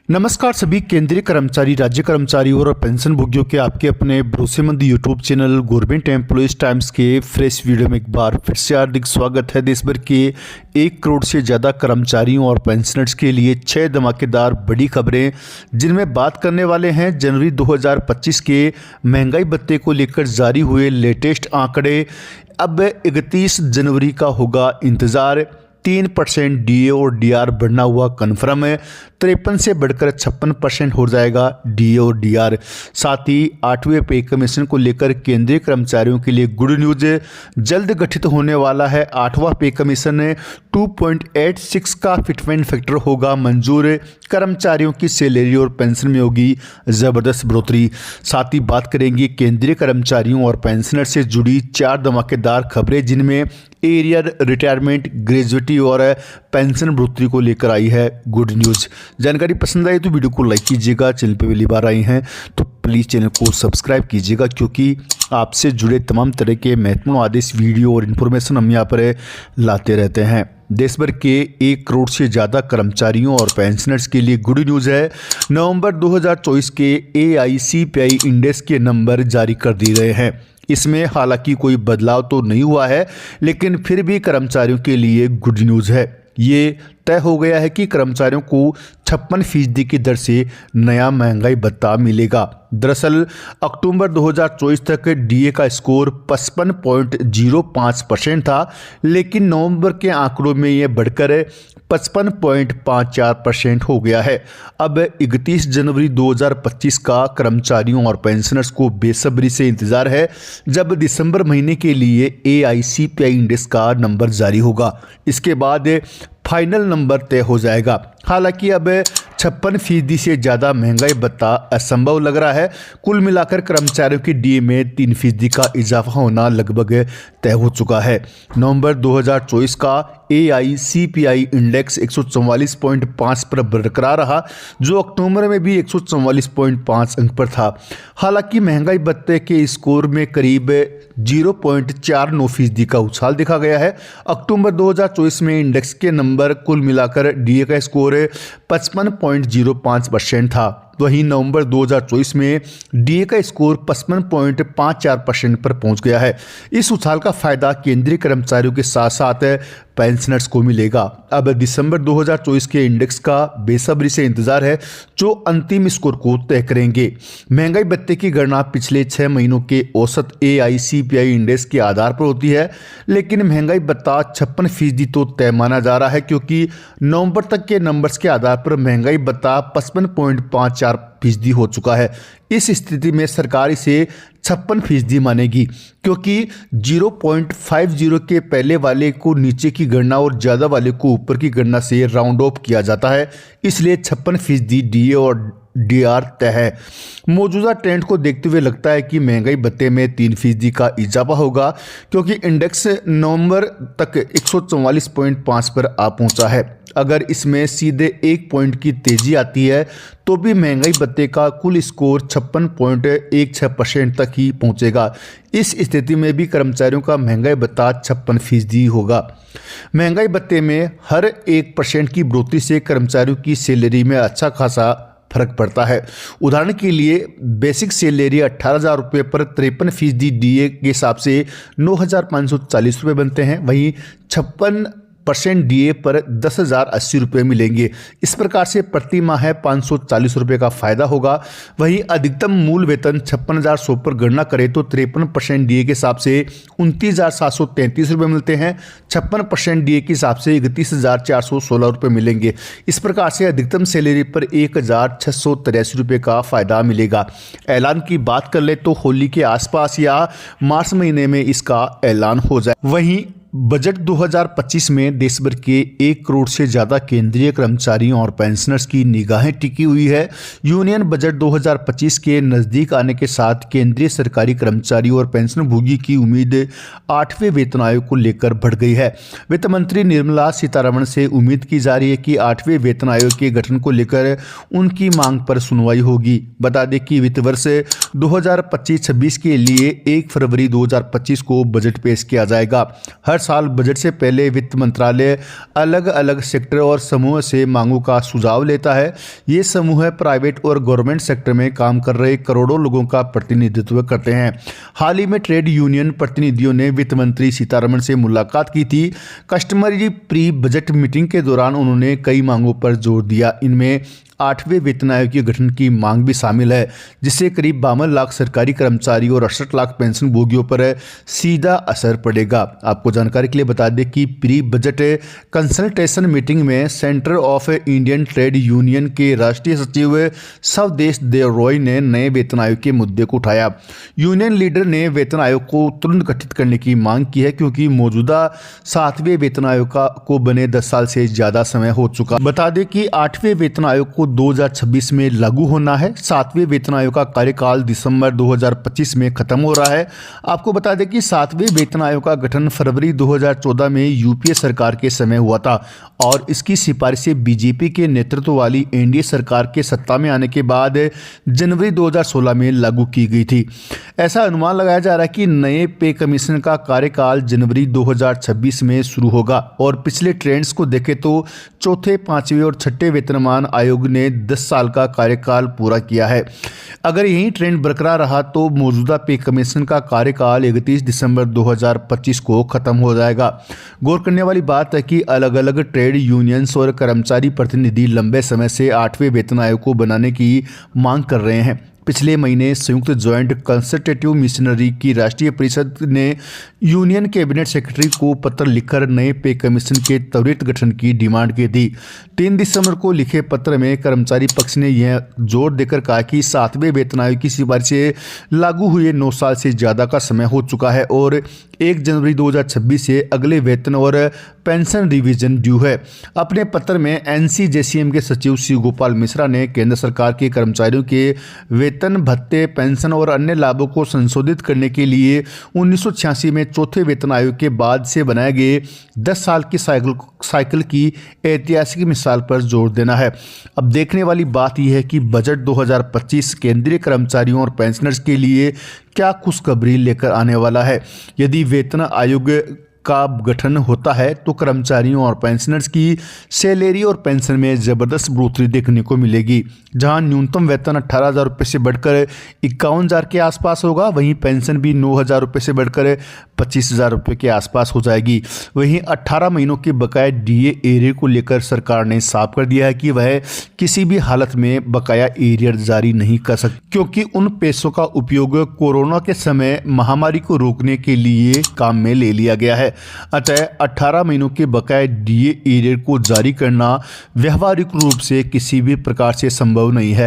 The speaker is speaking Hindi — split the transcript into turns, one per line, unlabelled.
नमस्कार सभी केंद्रीय कर्मचारी, राज्य कर्मचारी और पेंशन भोगियों के आपके अपने भरोसेमंद YouTube channel government employees times के फ्रेश वीडियो में एक बार फिर से हार्दिक स्वागत है। देश भर के 1 करोड़ से ज़्यादा कर्मचारियों और पेंशनर्स के लिए 6 धमाकेदार बड़ी खबरें, जिनमें बात करने वाले हैं जनवरी 2025 के महंगाई भत्ते को लेकर जारी हुए लेटेस्ट आंकड़े। अब 31 जनवरी का होगा इंतज़ार। 3% डीए और डीआर बढ़ना हुआ कन्फर्म है। 53 से बढ़कर 56% हो जाएगा डीए और डीआर। साथ ही 8वें पे कमीशन को लेकर केंद्रीय कर्मचारियों के लिए गुड न्यूज, जल्द गठित होने वाला है 8वां पे कमीशन। 2.86 का फिटमेंट फैक्टर होगा मंजूर। कर्मचारियों की सैलरी और पेंशन में होगी ज़बरदस्त बढ़ोतरी। साथ ही बात करेंगे केंद्रीय कर्मचारियों और पेंशनर से जुड़ी 4 धमाकेदार खबरें, जिनमें एरियर, रिटायरमेंट, ग्रेजुएटी और पेंशन बढ़ोतरी को लेकर आई है गुड न्यूज़। जानकारी पसंद आई तो वीडियो को लाइक कीजिएगा। चैनल पर पहली बार आई हैं तो प्लीज़ चैनल को सब्सक्राइब कीजिएगा, क्योंकि आपसे जुड़े तमाम तरह के महत्वपूर्ण आदेश, वीडियो और इन्फॉर्मेशन हम यहाँ पर लाते रहते हैं। देश भर के 1 करोड़ से ज़्यादा कर्मचारियों और पेंशनर्स के लिए गुड न्यूज़ है। नवंबर 2024 के AICPI इंडेक्स के नंबर जारी कर दिए गए हैं। इसमें हालांकि कोई बदलाव तो नहीं हुआ है, लेकिन फिर भी कर्मचारियों के लिए गुड न्यूज़ है। ये तय हो गया है कि कर्मचारियों को 56% की दर से नया महंगाई भत्ता मिलेगा। दरअसल अक्टूबर 2024 तक डीए का स्कोर 55.05% था, लेकिन नवंबर के आंकड़ों में यह बढ़कर 55.54% हो गया है। अब 31 जनवरी 2025 का कर्मचारियों और पेंशनर्स को बेसब्री से इंतजार है, जब दिसंबर महीने के लिए AICPI इंडेक्स का नंबर जारी होगा। इसके बाद फाइनल नंबर तय हो जाएगा। हालांकि अब 56% से ज़्यादा महंगाई भत्ता असंभव लग रहा है। कुल मिलाकर कर्मचारियों की डीए में 3% का इजाफा होना लगभग तय हो चुका है। नवंबर 2024 का AICPI इंडेक्स 144.5 पर बरकरार रहा, जो अक्टूबर में भी 144.5 अंक पर था। हालांकि महंगाई भत्ते के स्कोर में करीब 0.49% का उछाल देखा गया है। अक्टूबर 2024 में इंडेक्स के नंबर कुल मिलाकर डीए का स्कोर 55.05% था। वहीं नवंबर 2024 में डीए का स्कोर 55.54% पर पहुंच गया है। इस उछाल का फायदा केंद्रीय कर्मचारियों के साथ साथ पेंशनर्स को मिलेगा। अब दिसंबर 2024 के इंडेक्स का बेसब्री से इंतजार है, जो अंतिम स्कोर को तय करेंगे। महंगाई भत्ते की गणना पिछले 6 महीनों के औसत AICPI इंडेक्स के आधार पर होती है, लेकिन महंगाई भत्ता 56% तो तय माना जा रहा है, क्योंकि नवंबर तक के नंबर्स के आधार पर महंगाई भत्ता 55.54% हो चुका है। इस स्थिति में सरकार इसे 56% मानेगी, क्योंकि 0.50 के पहले वाले को नीचे की गणना और ज़्यादा वाले को ऊपर की गणना से राउंड ऑफ किया जाता है। इसलिए 56% डीए और डीआर तय है। मौजूदा ट्रेंड को देखते हुए लगता है कि महंगाई भत्ते में 3% का इजाफा होगा, क्योंकि इंडेक्स नवंबर तक 144.5 पर आ पहुंचा है। अगर इसमें सीधे 1 पॉइंट की तेजी आती है तो भी महंगाई भत्ते का कुल स्कोर 56.16% तक ही पहुंचेगा। इस स्थिति में भी कर्मचारियों का महंगाई भत्ता 56% होगा। महंगाई भत्ते में हर 1% की बढ़ोतरी से कर्मचारियों की सैलरी में अच्छा खासा फर्क पड़ता है। उदाहरण के लिए बेसिक सैलरी 18,000 रुपये पर 53% डीए के हिसाब से 9,540 रुपये बनते हैं। वहीं 56% डीए पर 10,080 रुपये मिलेंगे। इस प्रकार से प्रति माह 540 रुपये का फायदा होगा। वहीं अधिकतम मूल वेतन 56,100 पर गणना करें तो 53% डीए के हिसाब से 29,733 रुपये मिलते हैं। 56% डीए के हिसाब से 31,416 रुपये मिलेंगे। इस प्रकार से अधिकतम सैलरी पर 1,683 रुपये का फायदा मिलेगा। ऐलान की बात कर ले तो होली के आसपास या मार्च महीने में इसका ऐलान हो जाए। वहीं बजट 2025 में देश भर के 1 करोड़ से ज़्यादा केंद्रीय कर्मचारियों और पेंशनर्स की निगाहें टिकी हुई है। यूनियन बजट 2025 के नज़दीक आने के साथ केंद्रीय सरकारी कर्मचारियों और पेंशनभोगी की उम्मीद 8वें वेतन आयोग को लेकर बढ़ गई है। वित्त मंत्री निर्मला सीतारमण से उम्मीद की जा रही है कि 8वें वेतन आयोग के गठन को लेकर उनकी मांग पर सुनवाई होगी। बता दें कि वित्त वर्ष 2025-26 के लिए 1 फरवरी 2025 को बजट पेश किया जाएगा। हर साल बजट से पहले वित्त मंत्रालय अलग अलग सेक्टर और समूह से मांगों का सुझाव लेता है। ये समूह प्राइवेट और गवर्नमेंट सेक्टर में काम कर रहे करोड़ों लोगों का प्रतिनिधित्व करते हैं। हाल ही में ट्रेड यूनियन प्रतिनिधियों ने वित्त मंत्री सीतारमण से मुलाकात की थी। कस्टमरी प्री बजट मीटिंग के दौरान उन्होंने कई मांगों पर जोर दिया। इनमें 8वें वेतन आयोग के गठन की मांग भी शामिल है, जिससे करीब 52 लाख सरकारी कर्मचारी और 68 लाख पेंशन भोगियों पर सीधा असर पड़ेगा। आपको जानकारी के लिए बता दें कि प्री बजट कंसल्टेशन मीटिंग में centre of Indian trade union के राष्ट्रीय सचिव स्वदेश देव रॉय ने नए वेतन आयोग के मुद्दे को उठाया। यूनियन लीडर ने वेतन आयोग को तुरंत गठित करने की मांग की है, क्योंकि मौजूदा 7वें वेतन आयोग को बने 10 साल से ज्यादा समय हो चुका। बता दें कि 8वें वेतन आयोग को 2026 में लागू होना है। 7वें वेतन आयोग का कार्यकाल दिसंबर 2025 में खत्म हो रहा है। आपको बता दें कि 7वें वेतन आयोग का गठन फरवरी 2014 में यूपीए सरकार के समय हुआ था और इसकी सिफारिशें बीजेपी के नेतृत्व वाली एनडीए सरकार के सत्ता में आने के बाद जनवरी 2016 में लागू की गई थी। ऐसा अनुमान लगाया जा रहा है कि नए पे कमीशन का कार्यकाल जनवरी 2026 में शुरू होगा और पिछले ट्रेंड्स को देखें तो चौथे, 5वें और 6ठे वेतनमान आयोग ने 10 साल का कार्यकाल पूरा किया है। अगर यही ट्रेंड बरकरार रहा तो मौजूदा पे कमीशन का कार्यकाल 31 दिसंबर 2025 को खत्म हो जाएगा। गौर करने वाली बात है कि अलग अलग ट्रेड यूनियंस और कर्मचारी प्रतिनिधि लंबे समय से 8वें वेतन आयोग को बनाने की मांग कर रहे हैं। पिछले महीने संयुक्त ज्वाइंट कंसल्टेटिव मिशनरी की राष्ट्रीय परिषद ने यूनियन कैबिनेट सेक्रेटरी को पत्र लिखकर नए पे कमीशन के त्वरित गठन की डिमांड की थी। 3 दिसंबर को लिखे पत्र में कर्मचारी पक्ष ने यह जोर देकर कहा कि 7वें वेतन आयोग की सिफारिशें लागू हुए 9 साल से ज़्यादा का समय हो चुका है और 1 जनवरी 2026 से अगले वेतन और पेंशन रिवीजन ड्यू है। अपने पत्र में एनसीजेसीएम के सचिव शिव गोपाल मिश्रा ने केंद्र सरकार के कर्मचारियों के वेतन, भत्ते, पेंशन और अन्य लाभों को संशोधित करने के लिए 1986 में चौथे वेतन आयोग के बाद से बनाए गए 10 साल की साइकिल की ऐतिहासिक मिसाल पर जोर देना है। अब देखने वाली बात यह है कि बजट 2025 केंद्रीय कर्मचारियों और पेंशनर्स के लिए क्या खुशखबरी लेकर आने वाला है। यदि वेतन आयोग का गठन होता है तो कर्मचारियों और पेंशनर्स की सैलरी और पेंशन में ज़बरदस्त बढ़ोतरी देखने को मिलेगी। जहां न्यूनतम वेतन 18,000 रुपये से बढ़कर 51,000 के आसपास होगा, वहीं पेंशन भी 9,000 रुपये से बढ़कर 25,000 रुपये के आसपास हो जाएगी। वहीं 18 महीनों के बकाया डीए एरियर को लेकर सरकार ने साफ कर दिया है कि वह किसी भी हालत में बकाया एरियर जारी नहीं कर सकती, क्योंकि उन पैसों का उपयोग कोरोना के समय महामारी को रोकने के लिए काम में ले लिया गया है। अतः 18 महीनों के बकाया डीए एरियर को जारी करना व्यवहारिक रूप से किसी भी प्रकार से संभव नहीं है।